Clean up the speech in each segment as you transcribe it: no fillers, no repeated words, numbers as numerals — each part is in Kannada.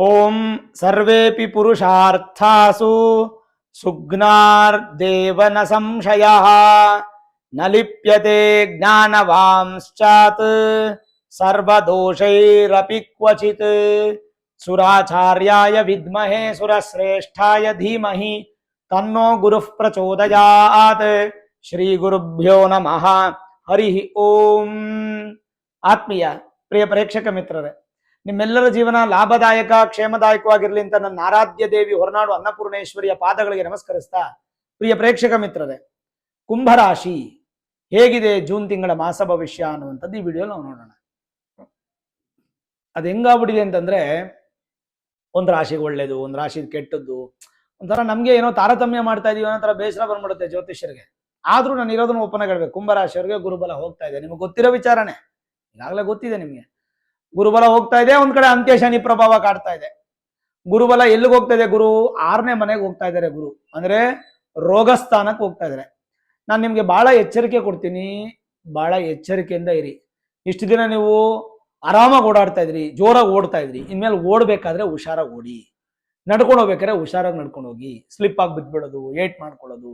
ಓಂ ಸರ್ವೇಪಿ ಪುರುಷಾರ್ಥಾಸು ಸುಗ್ನಾರ್ದೇವ ನ ಸಂಶಯಃ ನ ಲಿಪ್ಯತೆ ಜ್ಞಾನವಾಂಶ್ಚಾತ್ ಸರ್ವದೋಷೈರಪಿ ಕ್ವಚಿತ್ ಸುರಾಚಾರ್ಯಾಯ ವಿದ್ಮಹೇ ಸುರಶ್ರೇಷ್ಠಾಯ ಧೀಮಹಿ ತನ್ನೋ ಗುರುಃ ಪ್ರಚೋದಯಾತ್. ಶ್ರೀ ಗುರುಭ್ಯೋ ನಮಃ. ಹರಿ ಓಂ. ಆತ್ಮೀಯ ಪ್ರಿಯ ಪ್ರೇಕ್ಷಕ ಮಿತ್ರರೇ, ನಿಮ್ಮೆಲ್ಲರ ಜೀವನ ಲಾಭದಾಯಕ ಕ್ಷೇಮದಾಯಕವಾಗಿರಲಿ ಅಂತ ನನ್ನ ಆರಾಧ್ಯ ದೇವಿ ಹೊರನಾಡು ಅನ್ನಪೂರ್ಣೇಶ್ವರಿಯ ಪಾದಗಳಿಗೆ ನಮಸ್ಕರಿಸ್ತಾ, ಪ್ರಿಯ ಪ್ರೇಕ್ಷಕ ಮಿತ್ರರೇ, ಕುಂಭರಾಶಿ ಹೇಗಿದೆ ಜೂನ್ ತಿಂಗಳ ಮಾಸ ಭವಿಷ್ಯ ಅನ್ನುವಂಥದ್ದು ಈ ವಿಡಿಯೋ ನಾವು ನೋಡೋಣ. ಅದು ಹೆಂಗಾಗ್ಬಿಟ್ಟಿದೆ ಅಂತಂದ್ರೆ, ಒಂದು ರಾಶಿಗೆ ಒಳ್ಳೇದು, ಒಂದು ರಾಶಿ ಕೆಟ್ಟದ್ದು, ಒಂಥರ ನಮ್ಗೆ ಏನೋ ತಾರತಮ್ಯ ಮಾಡ್ತಾ ಇದೀವಿ ಅನ್ನೋ ತರ ಬೇಸರ ಬಂದ್ಬಿಡುತ್ತೆ ಜ್ಯೋತಿಷ್ಯರಿಗೆ. ಆದ್ರೂ ನಾನು ಇರೋದನ್ನ ಓಪನ್ ಆಗಿ ಹೇಳ್ಬೇಕು, ಕುಂಭರಾಶಿಯವರಿಗೆ ಗುರುಬಲ ಹೋಗ್ತಾ ಇದೆ. ನಿಮ್ಗೆ ಗೊತ್ತಿರೋ ವಿಚಾರನೆ, ಈಗಾಗಲೇ ಗೊತ್ತಿದೆ ನಿಮ್ಗೆ. ಗುರುಬಲ ಹೋಗ್ತಾ ಇದೆ, ಒಂದ್ ಕಡೆ ಅಂತ್ಯ ಶನಿ ಪ್ರಭಾವ ಕಾಡ್ತಾ ಇದೆ. ಗುರುಬಲ ಎಲ್ಲಿಗೆ ಹೋಗ್ತಾ ಇದೆ? ಗುರು 6ನೇ ಮನೆಗೆ ಹೋಗ್ತಾ ಇದ್ದಾರೆ. ಗುರು ಅಂದ್ರೆ ರೋಗಸ್ಥಾನಕ್ಕೆ ಹೋಗ್ತಾ ಇದ್ದಾರೆ. ನಾನು ನಿಮ್ಗೆ ಬಹಳ ಎಚ್ಚರಿಕೆ ಕೊಡ್ತೀನಿ, ಬಹಳ ಎಚ್ಚರಿಕೆಯಿಂದ ಇರಿ. ಇಷ್ಟು ದಿನ ನೀವು ಆರಾಮಾಗಿ ಓಡಾಡ್ತಾ ಇದ್ರಿ, ಜೋರಾಗಿ ಓಡ್ತಾ ಇದ್ರಿ. ಇನ್ಮೇಲೆ ಓಡ್ಬೇಕಾದ್ರೆ ಹುಷಾರಾಗಿ ಓಡಿ, ನಡ್ಕೊಂಡು ಹೋಗ್ಬೇಕಾದ್ರೆ ಹುಷಾರಾಗಿ ನಡ್ಕೊಂಡು ಹೋಗಿ. ಸ್ಲಿಪ್ ಆಗಿ ಬಿದ್ಬಿಡೋದು, ಏಟ್ ಮಾಡ್ಕೊಳ್ಳೋದು,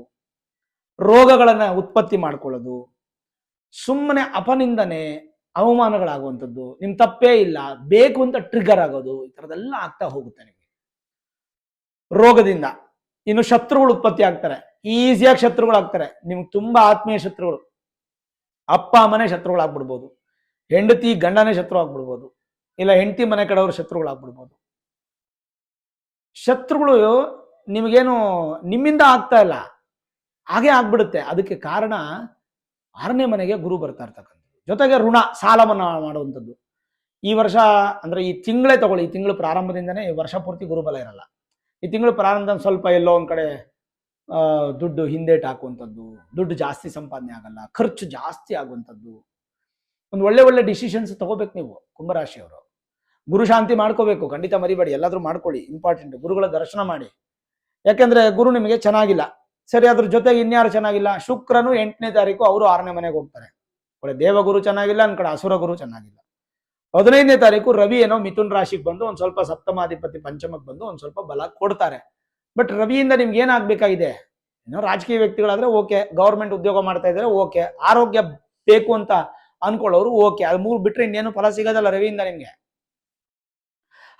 ರೋಗಗಳನ್ನ ಉತ್ಪತ್ತಿ ಮಾಡ್ಕೊಳ್ಳೋದು, ಸುಮ್ಮನೆ ಅಪನಿಂದನೆ ಅವಮಾನಗಳಾಗುವಂಥದ್ದು, ನಿಮ್ ತಪ್ಪೇ ಇಲ್ಲ ಬೇಕು ಅಂತ ಟ್ರಿಗರ್ ಆಗೋದು, ಈ ತರದೆಲ್ಲ ಆಗ್ತಾ ಹೋಗುತ್ತೆ ನಿಮಗೆ ರೋಗದಿಂದ. ಇನ್ನು ಶತ್ರುಗಳು ಉತ್ಪತ್ತಿ ಆಗ್ತಾರೆ, ಈಸಿಯಾಗಿ ಶತ್ರುಗಳು ಆಗ್ತಾರೆ. ನಿಮ್ಗೆ ತುಂಬಾ ಆತ್ಮೀಯ ಶತ್ರುಗಳು, ಅಪ್ಪ ಅಮ್ಮನೇ ಶತ್ರುಗಳಾಗ್ಬಿಡ್ಬೋದು, ಹೆಂಡತಿ ಗಂಡನೇ ಶತ್ರು ಆಗ್ಬಿಡ್ಬೋದು, ಇಲ್ಲ ಹೆಂಡತಿ ಮನೆ ಕಡೆಯವರು ಶತ್ರುಗಳಾಗ್ಬಿಡ್ಬೋದು. ಶತ್ರುಗಳು ನಿಮಗೇನು ನಿಮ್ಮಿಂದ ಆಗ್ತಾ ಇಲ್ಲ, ಹಾಗೆ ಆಗ್ಬಿಡುತ್ತೆ. ಅದಕ್ಕೆ ಕಾರಣ 6ನೇ ಮನೆಗೆ ಗುರು ಬರ್ತಾ ಇರ್ತಕ್ಕಂಥ, ಜೊತೆಗೆ ಋಣ ಸಾಲ ಮನ್ನಾ ಮಾಡುವಂಥದ್ದು. ಈ ವರ್ಷ ಅಂದ್ರೆ ಈ ತಿಂಗಳೇ ತಗೊಳ್ಳಿ, ಈ ತಿಂಗಳು ಪ್ರಾರಂಭದಿಂದನೇ ಈ ವರ್ಷ ಪೂರ್ತಿ ಗುರುಬಲ ಇರಲ್ಲ. ಈ ತಿಂಗಳು ಪ್ರಾರಂಭದಲ್ಲಿ ಸ್ವಲ್ಪ ಎಲ್ಲೋ ಒಂದ್ ಕಡೆ ದುಡ್ಡು ಹಿಂದೇಟ್ ಹಾಕುವಂಥದ್ದು, ದುಡ್ಡು ಜಾಸ್ತಿ ಸಂಪಾದನೆ ಆಗಲ್ಲ, ಖರ್ಚು ಜಾಸ್ತಿ ಆಗುವಂಥದ್ದು. ಒಂದು ಒಳ್ಳೆ ಒಳ್ಳೆ ಡಿಸಿಷನ್ಸ್ ತಗೋಬೇಕು ನೀವು ಕುಂಭರಾಶಿಯವರು. ಗುರು ಶಾಂತಿ ಮಾಡ್ಕೋಬೇಕು, ಖಂಡಿತ ಮರಿಬೇಡಿ, ಎಲ್ಲಾದ್ರೂ ಮಾಡ್ಕೊಳ್ಳಿ, ಇಂಪಾರ್ಟೆಂಟ್. ಗುರುಗಳ ದರ್ಶನ ಮಾಡಿ, ಯಾಕೆಂದ್ರೆ ಗುರು ನಿಮಗೆ ಚೆನ್ನಾಗಿಲ್ಲ. ಸರಿ, ಅದ್ರ ಜೊತೆಗೆ ಇನ್ಯಾರು ಚೆನ್ನಾಗಿಲ್ಲ? ಶುಕ್ರನು 8ನೇ ತಾರೀಕು ಅವರು 6ನೇ ಮನೆಗೆ ಹೋಗ್ತಾರೆ. ಒಳ್ಳೆ ದೇವಗುರು ಚೆನ್ನಾಗಿಲ್ಲ, ಅನ್ ಕಡೆ ಅಸುರ ಗುರು ಚೆನ್ನಾಗಿಲ್ಲ. 15ನೇ ತಾರೀಕು ರವಿ ಏನೋ ಮಿಥುನ್ ರಾಶಿಗೆ ಬಂದು ಒಂದ್ ಸ್ವಲ್ಪ ಸಪ್ತಮಾಧಿಪತಿ ಪಂಚಮಕ್ಕೆ ಬಂದು ಒಂದ್ ಸ್ವಲ್ಪ ಬಲ ಕೊಡ್ತಾರೆ. ಬಟ್ ರವಿಯಿಂದ ನಿಮ್ಗೆ ಏನಾಗ್ಬೇಕಾಗಿದೆ? ಏನೋ ರಾಜಕೀಯ ವ್ಯಕ್ತಿಗಳಾದ್ರೆ ಓಕೆ, ಗೌರ್ಮೆಂಟ್ ಉದ್ಯೋಗ ಮಾಡ್ತಾ ಇದ್ರೆ ಓಕೆ, ಆರೋಗ್ಯ ಬೇಕು ಅಂತ ಅನ್ಕೊಳ್ಳೋರು ಓಕೆ, ಅದು 3 ಬಿಟ್ರೆ ಇನ್ನೇನು ಫಲ ಸಿಗೋದಲ್ಲ ರವಿಯಿಂದ ನಿಮ್ಗೆ.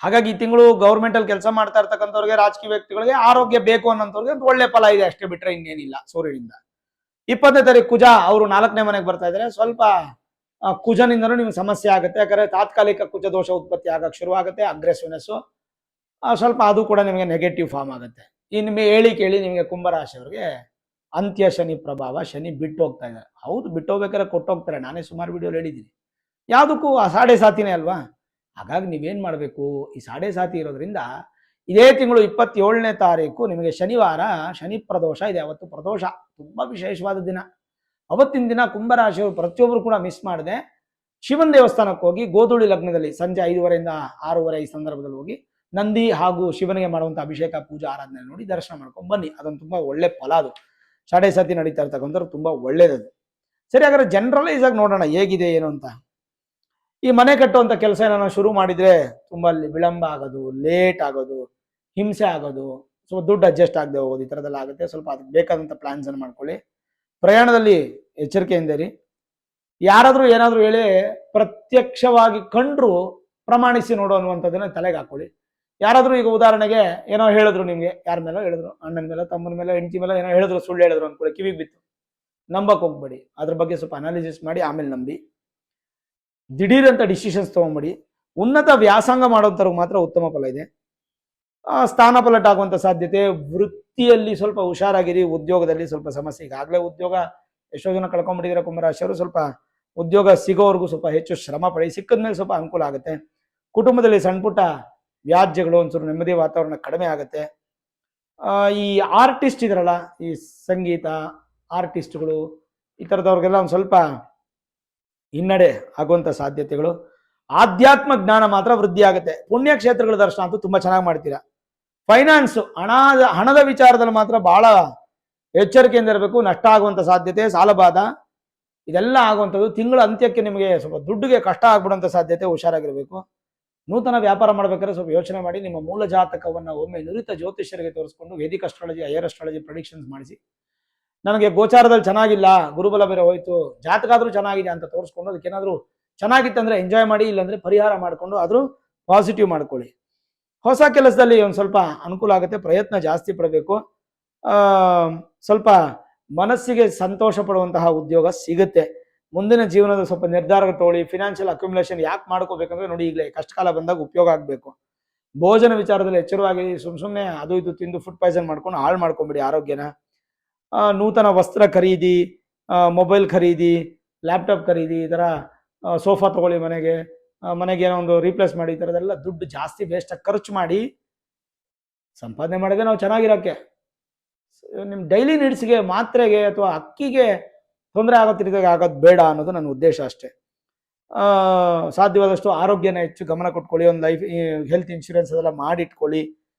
ಹಾಗಾಗಿ ಈ ತಿಂಗಳು ಗೌರ್ಮೆಂಟ್ ಅಲ್ಲಿ ಕೆಲಸ ಮಾಡ್ತಾ ಇರ್ತಕ್ಕಂಥವ್ರಿಗೆ, ರಾಜಕೀಯ ವ್ಯಕ್ತಿಗಳಿಗೆ ಆರೋಗ್ಯ ಬೇಕು ಅನ್ನೋಂಥವ್ರಿಗೆ ಒಳ್ಳೆ ಫಲ ಇದೆ, ಅಷ್ಟೇ ಬಿಟ್ರೆ ಇನ್ನೇನಿಲ್ಲ ಸೂರ್ಯನಿಂದ. 20ನೇ ತಾರೀಕು ಕುಜ ಅವರು 4ನೇ ಮನೆಗೆ ಬರ್ತಾ ಇದ್ದಾರೆ. ಸ್ವಲ್ಪ ಕುಜನಿಂದನೂ ನಿಮ್ಗೆ ಸಮಸ್ಯೆ ಆಗುತ್ತೆ, ಯಾಕಂದ್ರೆ ತಾತ್ಕಾಲಿಕ ಕುಜ ದೋಷ ಉತ್ಪತ್ತಿ ಆಗಕ್ಕೆ ಶುರು ಆಗುತ್ತೆ. ಅಗ್ರೆಸಿವ್ನೆಸ್ ಸ್ವಲ್ಪ ಅದು ಕೂಡ ನಿಮಗೆ ನೆಗೆಟಿವ್ ಫಾರ್ಮ್ ಆಗುತ್ತೆ. ಇನ್ನು ಹೇಳಿ ಕೇಳಿ ನಿಮಗೆ ಕುಂಭರಾಶಿಯವರಿಗೆ ಅಂತ್ಯ ಶನಿ ಪ್ರಭಾವ, ಶನಿ ಬಿಟ್ಟು ಹೋಗ್ತಾ ಇದ್ದಾರೆ. ಹೌದು, ಬಿಟ್ಟು ಹೋಗ್ಬೇಕಾದ್ರೆ ಕೊಟ್ಟೋಗ್ತಾರೆ, ನಾನೇ ಸುಮಾರು ವಿಡಿಯೋಲಿ ಹೇಳಿದ್ದೀನಿ. ಯಾವುದಕ್ಕೂ ಸಾಡೆ ಸಾತಿನೇ ಅಲ್ವಾ. ಹಾಗಾಗಿ ನೀವೇನ್ ಮಾಡಬೇಕು, ಈ ಸಾಡೆ ಸಾತಿ ಇರೋದ್ರಿಂದ ಇದೇ ತಿಂಗಳು 27ನೇ ತಾರೀಕು ನಿಮಗೆ ಶನಿವಾರ ಶನಿ ಪ್ರದೋಷ ಇದೆ. ಅವತ್ತು ಪ್ರದೋಷ ತುಂಬಾ ವಿಶೇಷವಾದ ದಿನ. ಅವತ್ತಿನ ದಿನ ಕುಂಭರಾಶಿಯವರು ಪ್ರತಿಯೊಬ್ಬರು ಕೂಡ ಮಿಸ್ ಮಾಡದೆ ಶಿವನ ದೇವಸ್ಥಾನಕ್ಕೆ ಹೋಗಿ, ಗೋಧೂಳಿ ಲಗ್ನದಲ್ಲಿ ಸಂಜೆ 5:30 6:30 ಈ ಸಂದರ್ಭದಲ್ಲಿ ಹೋಗಿ ನಂದಿ ಹಾಗೂ ಶಿವನಿಗೆ ಮಾಡುವಂತ ಅಭಿಷೇಕ, ಪೂಜಾ, ಆರಾಧನೆ ನೋಡಿ ದರ್ಶನ ಮಾಡ್ಕೊಂಡು ಬನ್ನಿ. ಅದೊಂದು ತುಂಬಾ ಒಳ್ಳೆ ಫಲ. ಅದು ಸಾಡೆ ಸಾತಿ ನಡೀತಾ ಇರ್ತಕ್ಕಂಥವ್ರು ತುಂಬಾ ಒಳ್ಳೇದದು. ಸರಿ, ಹಾಗಾದ್ರೆ ಜನರಲೈಸ್ ಆಗಿ ನೋಡೋಣ ಹೇಗಿದೆ ಏನು ಅಂತ. ಈ ಮನೆ ಕಟ್ಟುವಂತ ಕೆಲಸ ಏನಾದ್ರು ಶುರು ಮಾಡಿದ್ರೆ ತುಂಬಾ ವಿಳಂಬ ಆಗೋದು, ಲೇಟ್ ಆಗೋದು, ಹಿಂಸೆ ಆಗೋದು, ಸ್ವಲ್ಪ ದುಡ್ಡು ಅಡ್ಜಸ್ಟ್ ಆಗದೆ ಹೋಗೋದು, ಈ ಥರದ್ದೆಲ್ಲ ಆಗುತ್ತೆ. ಸ್ವಲ್ಪ ಅದಕ್ಕೆ ಬೇಕಾದಂಥ ಪ್ಲಾನ್ಸ್ ಅನ್ನು ಮಾಡ್ಕೊಳ್ಳಿ. ಪ್ರಯಾಣದಲ್ಲಿ ಎಚ್ಚರಿಕೆಯಿಂದ ಇರಿ. ಯಾರಾದರೂ ಏನಾದರೂ ಹೇಳಿ ಪ್ರತ್ಯಕ್ಷವಾಗಿ ಕಂಡ್ರು ಪ್ರಮಾಣಿಸಿ ನೋಡು ಅನ್ನುವಂಥದ್ದನ್ನ ತಲೆಗೆ ಹಾಕೊಳ್ಳಿ. ಯಾರಾದರೂ ಈಗ ಉದಾಹರಣೆಗೆ ಏನೋ ಹೇಳಿದ್ರು ನಿಮ್ಗೆ, ಯಾರ ಮೇಲೋ ಹೇಳಿದ್ರು, ಅಣ್ಣನ ಮೇಲೆ, ತಮ್ಮನ ಮೇಲೆ, ಹೆಂಡತಿ ಮೇಲೆ ಏನೋ ಹೇಳಿದ್ರು, ಸುಳ್ಳು ಹೇಳಿದ್ರು ಅನ್ಕೊಳ್ಳಿ, ಕಿವಿಗೆ ಬಿತ್ತು, ನಂಬಕ್ ಹೋಗ್ಬೇಡಿ. ಅದ್ರ ಬಗ್ಗೆ ಸ್ವಲ್ಪ ಅನಾಲಿಸಿಸ್ ಮಾಡಿ ಆಮೇಲೆ ನಂಬಿ. ದಿಢೀರಂತ ಡಿಸಿಷನ್ಸ್ ತಗೊಂಬಿಡಿ. ಉನ್ನತ ವ್ಯಾಸಂಗ ಮಾಡೋಂಥವ್ರಿಗೆ ಮಾತ್ರ ಉತ್ತಮ ಫಲ ಇದೆ. ಸ್ಥಾನ ಪಲಟ ಆಗುವಂತ ಸಾಧ್ಯತೆ. ವೃತ್ತಿಯಲ್ಲಿ ಸ್ವಲ್ಪ ಹುಷಾರಾಗಿರಿ. ಉದ್ಯೋಗದಲ್ಲಿ ಸ್ವಲ್ಪ ಸಮಸ್ಯೆ. ಈಗಾಗಲೇ ಉದ್ಯೋಗ ಎಷ್ಟೋ ಜನ ಕಳ್ಕೊಂಡ್ಬಿಟ್ಟಿದ್ರೆ ಕುಂಭರಾಶಿಯವರು. ಸ್ವಲ್ಪ ಉದ್ಯೋಗ ಸಿಗೋವರೆಗೂ ಸ್ವಲ್ಪ ಹೆಚ್ಚು ಶ್ರಮ ಪಡಿ, ಸಿಕ್ಕದ್ಮೇಲೆ ಸ್ವಲ್ಪ ಅನುಕೂಲ ಆಗುತ್ತೆ. ಕುಟುಂಬದಲ್ಲಿ ಸಣ್ಣ ಪುಟ್ಟ ವ್ಯಾಜ್ಯಗಳು, ಒಂಚೂರು ನೆಮ್ಮದಿ ವಾತಾವರಣ ಕಡಿಮೆ ಆಗುತ್ತೆ. ಈ ಆರ್ಟಿಸ್ಟ್ ಇದ್ರಲ್ಲ, ಈ ಸಂಗೀತ ಆರ್ಟಿಸ್ಟ್ಗಳು, ಈ ಥರದವ್ರಿಗೆಲ್ಲ ಒಂದು ಸ್ವಲ್ಪ ಹಿನ್ನಡೆ ಆಗುವಂತ ಸಾಧ್ಯತೆಗಳು. ಆಧ್ಯಾತ್ಮ ಜ್ಞಾನ ಮಾತ್ರ ವೃದ್ಧಿ ಆಗುತ್ತೆ. ಪುಣ್ಯಕ್ಷೇತ್ರಗಳ ದರ್ಶನ ಅಂತೂ ತುಂಬಾ ಚೆನ್ನಾಗಿ ಮಾಡ್ತೀರಾ. ಫೈನಾನ್ಸ್, ಹಣದ ವಿಚಾರದಲ್ಲಿ ಮಾತ್ರ ಬಹಳ ಎಚ್ಚರಿಕೆಯಿಂದ ಇರಬೇಕು. ನಷ್ಟ ಆಗುವಂತ ಸಾಧ್ಯತೆ, ಸಾಲಬಾಧ ಇದೆಲ್ಲ ಆಗುವಂಥದ್ದು. ತಿಂಗಳ ಅಂತ್ಯಕ್ಕೆ ನಿಮಗೆ ಸ್ವಲ್ಪ ದುಡ್ಡಿಗೆ ಕಷ್ಟ ಆಗ್ಬಿಡುವಂತ ಸಾಧ್ಯತೆ, ಹುಷಾರಾಗಿರ್ಬೇಕು. ನೂತನ ವ್ಯಾಪಾರ ಮಾಡ್ಬೇಕಾದ್ರೆ ಸ್ವಲ್ಪ ಯೋಚನೆ ಮಾಡಿ ನಿಮ್ಮ ಮೂಲ ಜಾತಕವನ್ನು ಒಮ್ಮೆ ನುರಿತ ಜ್ಯೋತಿಷ್ಯರಿಗೆ ತೋರಿಸ್ಕೊಂಡು Vedic astrology, higher astrology predictions ಮಾಡಿಸಿ, ನನಗೆ ಗೋಚಾರದಲ್ಲಿ ಚೆನ್ನಾಗಿಲ್ಲ, ಗುರುಬಲ ಬೇರೆ ಹೋಯ್ತು, ಜಾತಕ ಆದ್ರೂ ಚೆನ್ನಾಗಿದೆ ಅಂತ ತೋರಿಸ್ಕೊಂಡು ಅದಕ್ಕೇನಾದ್ರೂ ಚೆನ್ನಾಗಿತ್ತಂದ್ರೆ ಎಂಜಾಯ್ ಮಾಡಿ, ಇಲ್ಲಾಂದ್ರೆ ಪರಿಹಾರ ಮಾಡಿಕೊಂಡು ಆದ್ರೂ ಪಾಸಿಟಿವ್ ಮಾಡ್ಕೊಳ್ಳಿ. ಹೊಸ ಕೆಲಸದಲ್ಲಿ ಒಂದು ಸ್ವಲ್ಪ ಅನುಕೂಲ ಆಗುತ್ತೆ, ಪ್ರಯತ್ನ ಜಾಸ್ತಿ ಪಡಬೇಕು. ಸ್ವಲ್ಪ ಮನಸ್ಸಿಗೆ ಸಂತೋಷ ಪಡುವಂತಹ ಉದ್ಯೋಗ ಸಿಗುತ್ತೆ. ಮುಂದಿನ ಜೀವನದ ಸ್ವಲ್ಪ ನಿರ್ಧಾರಗಳು ತಗೊಳ್ಳಿ. ಫಿನಾನ್ಷಿಯಲ್ ಅಕ್ಯುಮುಲೇಷನ್ ಯಾಕೆ ಮಾಡ್ಕೋಬೇಕಂದ್ರೆ ನೋಡಿ, ಈಗಲೇ ಕಷ್ಟಕಾಲ ಬಂದಾಗ ಉಪಯೋಗ ಆಗಬೇಕು. ಭೋಜನ ವಿಚಾರದಲ್ಲಿ ಎಚ್ಚರವಾಗಿ, ಸುಮ್ಮನೆ ಅದು ಇದು ತಿಂದು ಫುಡ್ ಪಾಯ್ಸನ್ ಮಾಡ್ಕೊಂಡು ಹಾಳು ಮಾಡ್ಕೊಂಬಿಡಿ ಆರೋಗ್ಯನ. ನೂತನ ವಸ್ತ್ರ ಖರೀದಿ, ಮೊಬೈಲ್ ಖರೀದಿ, ಲ್ಯಾಪ್ಟಾಪ್ ಖರೀದಿ, ಈ ಥರ ಸೋಫಾ ತಗೊಳ್ಳಿ, ಮನೆಗೆ ಏನೋ ಒಂದು ರೀಪ್ಲೇಸ್ ಮಾಡಿ, ಈ ಥರದೆಲ್ಲ ದುಡ್ಡು ಜಾಸ್ತಿ ವೇಸ್ಟ್ ಖರ್ಚು ಮಾಡಿ ಸಂಪಾದನೆ ಮಾಡಿದ್ರೆ ನಾವು ಚೆನ್ನಾಗಿರೋಕ್ಕೆ. ನಿಮ್ಮ ಡೈಲಿ ನೀಡ್ಸ್ಗೆ, ಮಾತ್ರೆಗೆ ಅಥವಾ ಅಕ್ಕಿಗೆ ತೊಂದರೆ ಆಗೋ ರೀತಿಯಾಗಿ ಆಗೋದು ಬೇಡ ಅನ್ನೋದು ನನ್ನ ಉದ್ದೇಶ ಅಷ್ಟೇ. ಸಾಧ್ಯವಾದಷ್ಟು ಆರೋಗ್ಯನ ಹೆಚ್ಚು ಗಮನ ಕೊಟ್ಕೊಳ್ಳಿ. ಒಂದು ಲೈಫ್ ಹೆಲ್ತ್ ಇನ್ಶೂರೆನ್ಸ್ ಅದೆಲ್ಲ ಮಾಡಿಟ್ಕೊಳ್ಳಿ.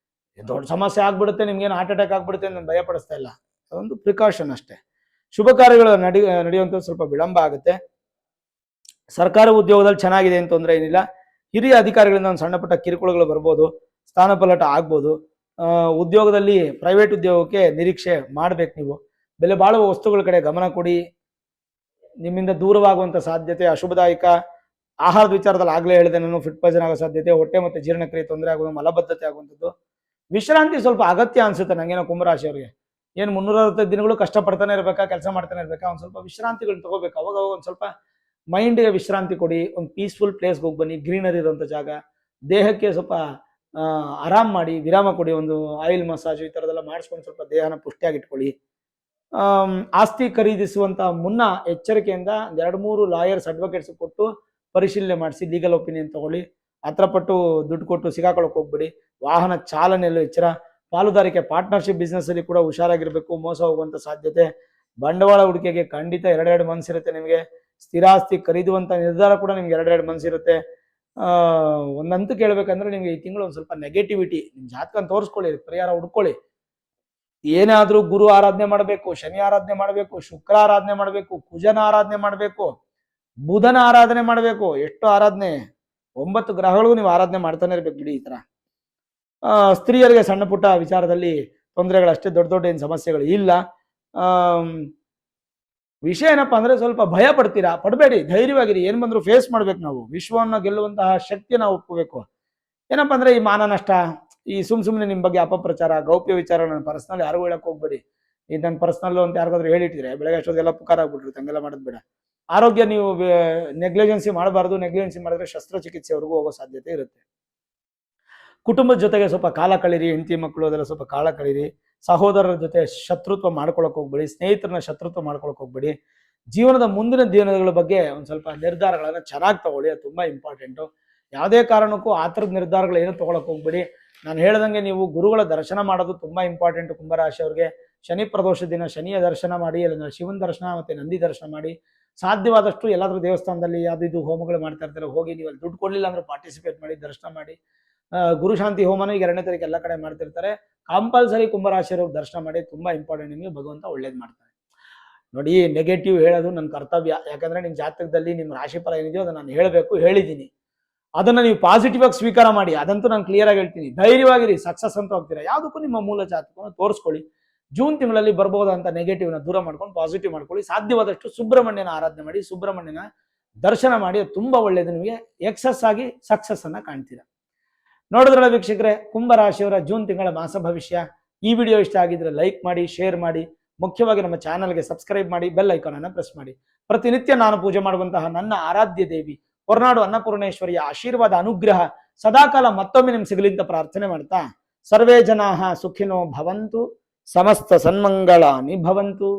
ದೊಡ್ಡ ಸಮಸ್ಯೆ ಆಗ್ಬಿಡುತ್ತೆ, ನಿಮ್ಗೇನು ಹಾರ್ಟ್ ಅಟ್ಯಾಕ್ ಆಗ್ಬಿಡುತ್ತೆ ಅಂತ ನಾನು ಭಯಪಡಿಸ್ತಾ ಇಲ್ಲ, ಅದೊಂದು ಪ್ರಿಕಾಷನ್ ಅಷ್ಟೇ. ಶುಭ ಕಾರ್ಯಗಳು ನಡೆಯುವಂಥದ್ದು ಸ್ವಲ್ಪ ವಿಳಂಬ ಆಗುತ್ತೆ. ಸರ್ಕಾರಿ ಉದ್ಯೋಗದಲ್ಲಿ ಚೆನ್ನಾಗಿದೆ ಅಂತ ತೊಂದರೆ ಏನಿಲ್ಲ. ಹಿರಿಯ ಅಧಿಕಾರಿಗಳಿಂದ ಒಂದು ಸಣ್ಣ ಪುಟ್ಟ ಕಿರುಕುಳಗಳು ಬರ್ಬೋದು, ಸ್ಥಾನಪಲ್ಲಟ ಆಗ್ಬೋದು. ಉದ್ಯೋಗದಲ್ಲಿ ಪ್ರೈವೇಟ್ ಉದ್ಯೋಗಕ್ಕೆ ನಿರೀಕ್ಷೆ ಮಾಡ್ಬೇಕು. ನೀವು ಬೆಲೆ ಬಾಳುವ ವಸ್ತುಗಳ ಕಡೆ ಗಮನ ಕೊಡಿ. ನಿಮ್ಮಿಂದ ದೂರವಾಗುವಂಥ ಸಾಧ್ಯತೆ, ಅಶುಭದಾಯಕ ಆಹಾರದ ವಿಚಾರದಲ್ಲಿ ಆಗಲೇ ಹೇಳಿದೆ ನಾನು, ಫುಡ್ ಪಾಯ್ಸನ್ ಆಗೋ ಸಾಧ್ಯತೆ, ಹೊಟ್ಟೆ ಮತ್ತು ಜೀರ್ಣಕ್ರಿಯೆ ತೊಂದರೆ ಆಗೋದು, ಮಲಬದ್ಧತೆ ಆಗುವಂಥದ್ದು. ವಿಶ್ರಾಂತಿ ಸ್ವಲ್ಪ ಅಗತ್ಯ ಅನ್ಸುತ್ತೆ ನಂಗೇನೋ ಕುಂಭರಾಶಿಯವರಿಗೆ. ಏನು 365 ದಿನಗಳು ಕಷ್ಟಪಡ್ತಾನೆ ಇರಬೇಕಾ, ಕೆಲಸ ಮಾಡ್ತಾನೆ ಇರಬೇಕಾ, ಒಂದು ಸ್ವಲ್ಪ ವಿಶ್ರಾಂತಿಗಳನ್ನ ತಗೋಬೇಕು. ಅವಾಗ ಒಂದು ಸ್ವಲ್ಪ ಮೈಂಡ್ಗೆ ವಿಶ್ರಾಂತಿ ಕೊಡಿ. ಒಂದು ಪೀಸ್ಫುಲ್ ಪ್ಲೇಸ್ಗೆ ಹೋಗಿ ಬನ್ನಿ, ಗ್ರೀನರಿ ಇರುವಂಥ ಜಾಗ. ದೇಹಕ್ಕೆ ಸ್ವಲ್ಪ ಆರಾಮ್ ಮಾಡಿ, ವಿರಾಮ ಕೊಡಿ. ಒಂದು ಆಯಿಲ್ ಮಸಾಜ್ ಈ ಥರದೆಲ್ಲ ಮಾಡಿಸ್ಕೊಂಡು ಸ್ವಲ್ಪ ದೇಹನ ಪುಷ್ಟಿಯಾಗಿಟ್ಕೊಳ್ಳಿ. ಆಸ್ತಿ ಖರೀದಿಸುವಂತ ಮುನ್ನ ಎಚ್ಚರಿಕೆಯಿಂದ 2-3 ಲಾಯರ್ಸ್, ಅಡ್ವೊಕೇಟ್ಸ್ ಕೊಟ್ಟು ಪರಿಶೀಲನೆ ಮಾಡಿಸಿ ಲೀಗಲ್ ಒಪಿನಿಯನ್ ತಗೊಳ್ಳಿ. ಹತ್ರಪಟ್ಟು ದುಡ್ಡು ಕೊಟ್ಟು ಸಿಗಾಕೊಳ್ಳೋಕೆ ಹೋಗ್ಬೇಡಿ. ವಾಹನ ಚಾಲನೆಯಲ್ಲೂ ಎಚ್ಚರ. ಪಾಲುದಾರಿಕೆ, ಪಾರ್ಟ್ನರ್ಶಿಪ್ ಬಿಸ್ನೆಸ್ ಅಲ್ಲಿ ಕೂಡ ಹುಷಾರಾಗಿರ್ಬೇಕು. ಮೋಸ ಹೋಗುವಂತ ಸಾಧ್ಯತೆ. ಬಂಡವಾಳ ಹೂಡಿಕೆಗೆ ಖಂಡಿತ 2 ಮನಸ್ಸಿರುತ್ತೆ ನಿಮಗೆ. ಸ್ಥಿರಾಸ್ತಿ ಖರೀದುವಂತ ನಿರ್ಧಾರ ಕೂಡ ನಿಮ್ಗೆ 2 ಮನಸ್ಸಿರುತ್ತೆ. ಒಂದಂತೂ ಕೇಳ್ಬೇಕಂದ್ರೆ ನಿಮ್ಗೆ ಈ ತಿಂಗಳು ಒಂದು ಸ್ವಲ್ಪ ನೆಗೆಟಿವಿಟಿ, ನಿಮ್ ಜಾತಕ ತೋರಿಸ್ಕೊಳ್ಳಿ, ಪರಿಹಾರ ಹುಡ್ಕೊಳ್ಳಿ. ಏನಾದ್ರೂ ಗುರು ಆರಾಧನೆ ಮಾಡಬೇಕು, ಶನಿ ಆರಾಧನೆ ಮಾಡಬೇಕು, ಶುಕ್ರ ಆರಾಧನೆ ಮಾಡಬೇಕು, ಕುಜನ ಆರಾಧನೆ ಮಾಡಬೇಕು, ಬುಧನ ಆರಾಧನೆ ಮಾಡಬೇಕು. ಎಷ್ಟು ಆರಾಧನೆ, 9 ಗ್ರಹಗಳಿಗೂ ನೀವು ಆರಾಧನೆ ಮಾಡ್ತಾನೆ ಇರ್ಬೇಕು ಬಿಡಿ. ಈ ತರ ಸ್ತ್ರೀಯರಿಗೆ ಸಣ್ಣ ಪುಟ್ಟ ವಿಚಾರದಲ್ಲಿ ತೊಂದರೆಗಳಷ್ಟೇ, ದೊಡ್ಡ ಏನು ಸಮಸ್ಯೆಗಳು ಇಲ್ಲ. ವಿಷಯ ಏನಪ್ಪಾ ಅಂದ್ರೆ ಸ್ವಲ್ಪ ಭಯ ಪಡಬೇಡಿ, ಧೈರ್ಯವಾಗಿರಿ. ಏನ್ ಬಂದ್ರು ಫೇಸ್ ಮಾಡ್ಬೇಕು. ನಾವು ವಿಶ್ವವನ್ನು ಗೆಲ್ಲುವಂತಹ ಶಕ್ತಿ ನಾವು ಒಪ್ಕೋಬೇಕು. ಏನಪ್ಪಾ ಅಂದ್ರೆ ಈ ಮಾನ ನಷ್ಟ, ಈ ಸುಮ್ಮನೆ ನಿಮ್ಮ ಬಗ್ಗೆ ಅಪಪ್ರಚಾರ, ಗೌಪ್ಯ ವಿಚಾರ, ನನ್ನ ಪರ್ಸನಲ್ ಯಾರಿಗೂ ಹೇಳಕ್ ಹೋಗ್ಬೇಡಿ. ಇದು ನನ್ನ ಪರ್ಸನಲ್ ಅಂತ ಯಾರಿಗಾದ್ರೂ ಹೇಳಿಟ್ಟಿದ್ರೆ ಬೆಳಗ್ಗೆ ಅಷ್ಟೊಂದೆಲ್ಲ ಪುಕಾರ ಆಗ್ಬಿಟ್ರು, ಹಂಗೆಲ್ಲ ಮಾಡೋದು ಬೇಡ. ಆರೋಗ್ಯ ನೀವು ನೆಗ್ಲಿಜೆನ್ಸಿ ಮಾಡಬಾರ್ದು. ನೆಗ್ಲಿಜೆನ್ಸಿ ಮಾಡಿದ್ರೆ ಶಸ್ತ್ರಚಿಕಿತ್ಸೆವರೆಗೂ ಹೋಗೋ ಸಾಧ್ಯತೆ ಇರುತ್ತೆ. ಕುಟುಂಬದ ಜೊತೆಗೆ ಸ್ವಲ್ಪ ಕಾಲ ಕಳೀರಿ. ಹೆಂಡತಿ ಮಕ್ಕಳು ಅದೆಲ್ಲ ಸ್ವಲ್ಪ ಕಾಲ ಕಳೀರಿ. ಸಹೋದರರ ಜೊತೆ ಶತ್ರುತ್ವ ಮಾಡ್ಕೊಳಕ್ ಹೋಗ್ಬೇಡಿ. ಸ್ನೇಹಿತರನ್ನ ಶತ್ರುತ್ವ ಮಾಡ್ಕೊಳಕ್ ಹೋಗ್ಬೇಡಿ. ಜೀವನದ ಮುಂದಿನ ದಿನಗಳ ಬಗ್ಗೆ ಒಂದು ಸ್ವಲ್ಪ ನಿರ್ಧಾರಗಳನ್ನ ಚೆನ್ನಾಗಿ ತಗೊಳ್ಳಿ, ಅದು ತುಂಬಾ ಇಂಪಾರ್ಟೆಂಟು. ಯಾವುದೇ ಕಾರಣಕ್ಕೂ ಆ ಥರದ ನಿರ್ಧಾರಗಳು ಏನು ತಗೊಳಕ್ ಹೋಗ್ಬೇಡಿ. ನಾನು ಹೇಳ್ದಂಗೆ ನೀವು ಗುರುಗಳ ದರ್ಶನ ಮಾಡೋದು ತುಂಬಾ ಇಂಪಾರ್ಟೆಂಟ್. ಕುಂಭರಾಶಿಯವ್ರಿಗೆ ಶನಿ ಪ್ರದೋಷ ದಿನ ಶನಿಯ ದರ್ಶನ ಮಾಡಿ, ಅಲ್ಲಿಂದ ಶಿವನ ದರ್ಶನ ಮತ್ತೆ ನಂದಿ ದರ್ಶನ ಮಾಡಿ. ಸಾಧ್ಯವಾದಷ್ಟು ಎಲ್ಲಾದ್ರೂ ದೇವಸ್ಥಾನದಲ್ಲಿ ಯಾವ್ದು ಇದು ಹೋಮಗಳು ಮಾಡ್ತಾ ಇರ್ತಾರೆ, ಹೋಗಿ ನೀವು ಅಲ್ಲಿ ದುಡ್ಡು ಕೊಡ್ಲಿಲ್ಲ ಅಂದ್ರೆ ಪಾರ್ಟಿಸಿಪೇಟ್ ಮಾಡಿ, ದರ್ಶನ ಮಾಡಿ. ಗುರುಶಾಂತಿ ಹೋಮನ ಈಗ 2ನೇ ತಾರೀಕು ಎಲ್ಲ ಕಡೆ ಮಾಡ್ತಿರ್ತಾರೆ. ಕಂಪಲ್ಸರಿ ಕುಂಭರಾಶಿಯವ್ರಿಗೆ ದರ್ಶನ ಮಾಡಿ, ತುಂಬಾ ಇಂಪಾರ್ಟೆಂಟ್. ನಿಮಗೆ ಭಗವಂತ ಒಳ್ಳೇದು ಮಾಡ್ತಾರೆ. ನೋಡಿ, ನೆಗೆಟಿವ್ ಹೇಳೋದು ನನ್ನ ಕರ್ತವ್ಯ. ಯಾಕಂದ್ರೆ ನಿಮ್ಮ ಜಾತಕದಲ್ಲಿ ನಿಮ್ಮ ರಾಶಿಫಲ ಏನಿದೆಯೋ ಅದನ್ನ ನಾನು ಹೇಳಬೇಕು, ಹೇಳಿದ್ದೀನಿ. ಅದನ್ನ ನೀವು ಪಾಸಿಟಿವ್ ಆಗಿ ಸ್ವೀಕಾರ ಮಾಡಿ. ಅದಂತೂ ನಾನು ಕ್ಲಿಯರ್ ಆಗಿ ಹೇಳ್ತೀನಿ. ಧೈರ್ಯವಾಗಿರಿ, ಸಕ್ಸಸ್ ಅಂತ ಹೋಗ್ತೀರಾ. ಯಾವುದಕ್ಕೂ ನಿಮ್ಮ ಮೂಲ ಜಾತಕವನ್ನು ತೋರಿಸ್ಕೊಳ್ಳಿ. ಜೂನ್ ತಿಂಗಳಲ್ಲಿ ಬರ್ಬೋದಂತ ನೆಗೆಟಿವ್ನ ದೂರ ಮಾಡ್ಕೊಂಡು ಪಾಸಿಟಿವ್ ಮಾಡ್ಕೊಳ್ಳಿ. ಸಾಧ್ಯವಾದಷ್ಟು ಸುಬ್ರಹ್ಮಣ್ಯನ ಆರಾಧನೆ ಮಾಡಿ, ಸುಬ್ರಹ್ಮಣ್ಯನ ದರ್ಶನ ಮಾಡಿ. ಅದು ತುಂಬಾ ಒಳ್ಳೇದು. ನಿಮಗೆ ಎಕ್ಸಸ್ ಆಗಿ ಸಕ್ಸಸ್ ಅನ್ನ ಕಾಣ್ತೀರಾ. ನೋಡಿದ್ರಲ್ಲ ವೀಕ್ಷಕರೇ, ಕುಂಭರಾಶಿಯವರ ಜೂನ್ ತಿಂಗಳ ಮಾಸ ಭವಿಷ್ಯ. ಈ ವಿಡಿಯೋ ಇಷ್ಟ ಆಗಿದ್ರೆ ಲೈಕ್ ಮಾಡಿ, ಶೇರ್ ಮಾಡಿ. ಮುಖ್ಯವಾಗಿ ನಮ್ಮ ಚಾನಲ್ಗೆ ಸಬ್ಸ್ಕ್ರೈಬ್ ಮಾಡಿ, ಬೆಲ್ ಐಕಾನ್ ಅನ್ನು ಪ್ರೆಸ್ ಮಾಡಿ. ಪ್ರತಿನಿತ್ಯ ನಾನು ಪೂಜೆ ಮಾಡುವಂತಹ ನನ್ನ ಆರಾಧ್ಯ ದೇವಿ ಹೊರನಾಡು ಅನ್ನಪೂರ್ಣೇಶ್ವರಿಯ ಆಶೀರ್ವಾದ, ಅನುಗ್ರಹ ಸದಾಕಾಲ ಮತ್ತೊಮ್ಮೆ ನಿಮ್ಗೆ ಸಿಗಲಿ ಅಂತ ಪ್ರಾರ್ಥನೆ ಮಾಡ್ತಾ, ಸರ್ವೇ ಜನಾಃ ಸುಖಿನೋ ಭವಂತು, ಸಮಸ್ತ ಸನ್ಮಂಗಳಾನಿ ಭವಂತು.